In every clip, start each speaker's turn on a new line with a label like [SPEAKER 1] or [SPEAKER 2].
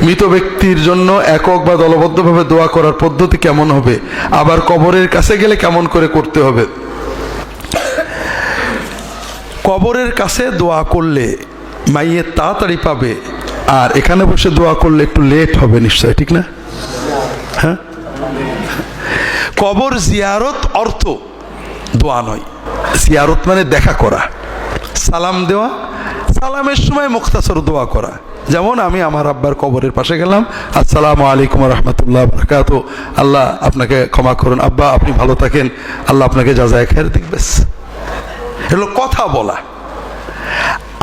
[SPEAKER 1] মৃত ব্যক্তির জন্য একক বা দলবদ্ধভাবে দোয়া করার পদ্ধতি কেমন হবে, আবার কবরের কাছে গেলে কেমন করে করতে হবে? কবরের কাছে দোয়া করলে মাইয়ের তাড়াতাড়ি পাবে, আর এখানে বসে দোয়া করলে একটু লেট হবে নিশ্চয়, ঠিক না? হ্যাঁ, কবর জিয়ারত অর্থ দোয়া নয়। জিয়ারত মানে দেখা করা, সালাম দেওয়া, সালামের সময় মুখতাসর দোয়া করা। যেমন আমি আমার আব্বার কবরের পাশে গেলাম, আসসালামু আলাইকুম রহমতুল্লাহ বারাকাতু, আল্লাহ আপনাকে ক্ষমা করুন, আব্বা আপনি ভালো থাকেন, আল্লাহ আপনাকে জাযায়ে খায়ের দিক। ব্যাস, এগুলো কথা বলা।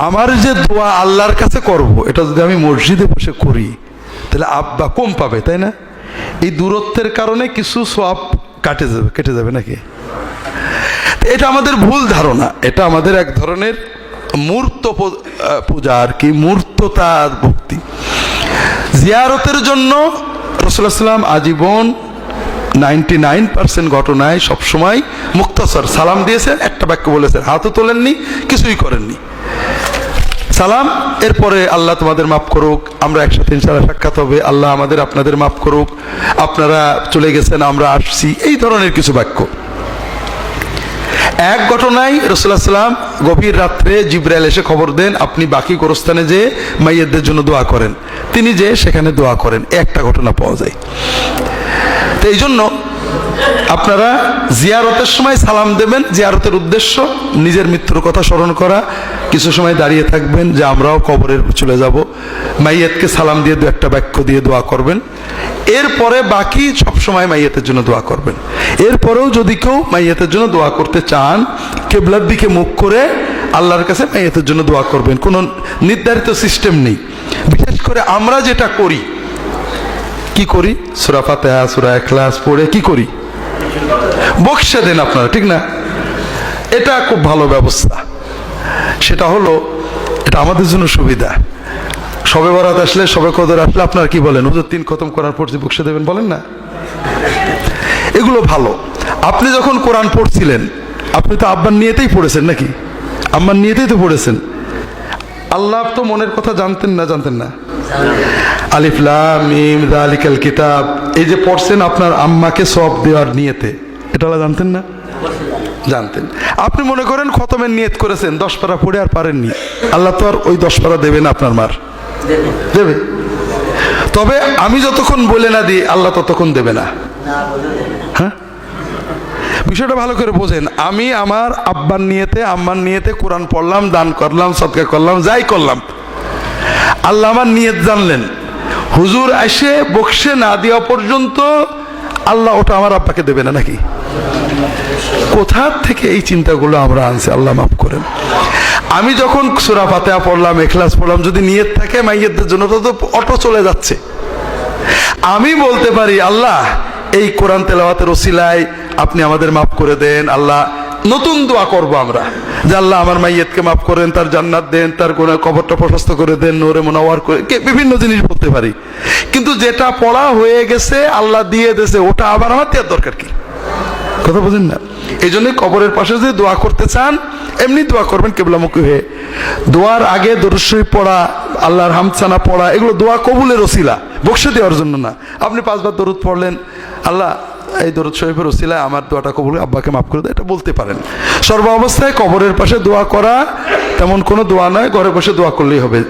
[SPEAKER 1] আমার যে দোয়া আল্লাহর কাছে করব, এটা যদি আমি মসজিদে বসে করি তাহলে আব্বা কম পাবে, তাই না? এই দূরত্বের কারণে কিছু সওয়াব কেটে যাবে নাকি? এটা আমাদের ভুল ধারণা, এটা আমাদের এক ধরনের মূর্ত পূজা আর কি, মূর্ততার ভক্তি। জিয়ারতের জন্য রাসূলুল্লাহ সাল্লাল্লাহু আলাইহি ওয়াসাল্লাম আজীবন 99% ঘটনায় সবসময় মুখতাসর সালাম দিয়েছেন, একটা বাক্য বলেছেন, হাতও তোলেননি, কিছুই করেননি। সালাম, এরপরে আল্লাহ তোমাদের মাফ করুক, আমরা একসাথে ইনশাআল্লাহ সাক্ষাৎ হবে, আল্লাহ আমাদের আপনাদের মাফ করুক, আপনারা চলে গেছেন আমরা আসছি, এই ধরনের কিছু বাক্য। এক ঘটনায় রাসূলুল্লাহ সাল্লাল্লাহু আলাইহি ওয়াসাল্লাম গভীর রাত্রে জিবরাইল এসে খবর দেন আপনি বাকি গোরস্থানে যে মাইয়েতদের জন্য দোয়া করেন, তিনি যে সেখানে দোয়া করেন, একটা ঘটনা পাওয়া যায়। তো এই জন্য আপনারা জিয়ারতের সময় সালাম দেবেন, জিয়ারতের উদ্দেশ্য নিজের মৃত্যুর কথা স্মরণ করা, কিছু সময় দাঁড়িয়ে থাকবেন যে আমরাও কবরের চলে যাব, মাইয়াতকে সালাম দিয়ে দু একটা বাক্য দিয়ে দোয়া করবেন, এরপরে বাকি সব সময় মাইয়াতের জন্য দোয়া করবেন। এরপরেও যদি কেউ মাইয়াতের জন্য দোয়া করতে চান, কিবলার দিকে মুখ করে আল্লাহর কাছে মাইয়াতের জন্য দোয়া করবেন, কোনো নির্ধারিত সিস্টেম নেই। বিশেষ করে আমরা যেটা করি, কি করি, সূরা ফাতিহা সূরা ইখলাস পড়ে কি করি, বকশে দেন আপনারা, ঠিক না? এটা খুব ভালো ব্যবস্থা। সেটা হলো, এটা আমাদের জন্য সুবিধা। শবে বরাত আসলে, শবে কদর আসলে আপনারা কি বলেন, হুজুর 3 খতম করার পর যে বকশে দেবেন, বলেন না? এগুলো ভালো। আপনি যখন কোরআন পড়ছিলেন, আপনি তো আব্বার নিয়েতেই পড়েছেন নাকি? আম্মার নিয়েতেই তো পড়েছেন। আল্লাহ তো মনের কথা জানতেন না? জানতেন না? আলিফ লাম মিম যালিকাল কিতাব, এই যে পড়ছেন আপনার আম্মাকে সওয়াব দেওয়ার নিয়তে, এটা জানতেন না? জানতেন। আপনি মনে করেন খতমের নিয়ত করেছেন, 10 পারা পড়ে আর পারেননি, আল্লাহ তো আর ওই 10 পারা দেবে না, আপনার মার দেবে। তবে আমি যতক্ষণ বলে না দিই, আল্লাহ ততক্ষণ দেবে না। হ্যাঁ, বিষয়টা ভালো করে বোঝেন। আমি আমার আব্বার নিয়তে আম্মার নিয়তে কোরআন পড়লাম, দান করলাম, সদকা করলাম, যাই করলাম, আল্লাহ আমার নিয়ত জানলেন। হুজুর এসে বকশে না দেওয়া পর্যন্ত আল্লাহ ওটা আমার আব্বাকে দেবে না নাকি? কোথা থেকে এই চিন্তাগুলো আমরা আনছি, আল্লাহ মাফ করেন। আমি যখন সূরা ফাতিহা পড়লাম, ইখলাস পড়লাম, যদি নিয়ত থাকে মাইয়াতদের জন্য, তো অটো চলে যাচ্ছে। আমি বলতে পারি আল্লাহ এই কোরআন তেলাওয়াতের ওসিলায় আপনি আমাদের মাফ করে দেন, আল্লাহ নতুন দোয়া করব আমরা যে আল্লাহ আমার মাইয়াতকে মাফ করেন, তার জান্নাত দেন, তার গুনাহ কবরটা প্রশস্ত করে দেন, নূরে মুনাওয়ার করে, বিভিন্ন জিনিস বলতে পারি। কিন্তু যেটা পড়া হয়ে গেছে, আল্লাহ দিয়ে দিয়েছে, ওটা আবার আমার দেওয়ার দরকার কি? কথা বুঝেন না? এই জন্য কবরের পাশে যদি দোয়া করতে চান, এমনি দোয়া করবেন কিবলামুখী হয়ে। দোয়ার আগে দরুদ শরীফ পড়া, আল্লাহর হামদসানা পড়া, এগুলো দোয়া কবুলের ওসিলা, বকশে দেওয়ার জন্য না। আপনি 5 বার দরুদ পড়লেন, আল্লাহ এই দরুদ শরীফের ওসিলায় আমার দোয়াটা কবুল, আব্বাকে মাফ করে দেয়, এটা বলতে পারেন। সর্ব অবস্থায় কবরের পাশে দোয়া করা তেমন কোনো দোয়া নয়, ঘরে বসে দোয়া করলেই হবে।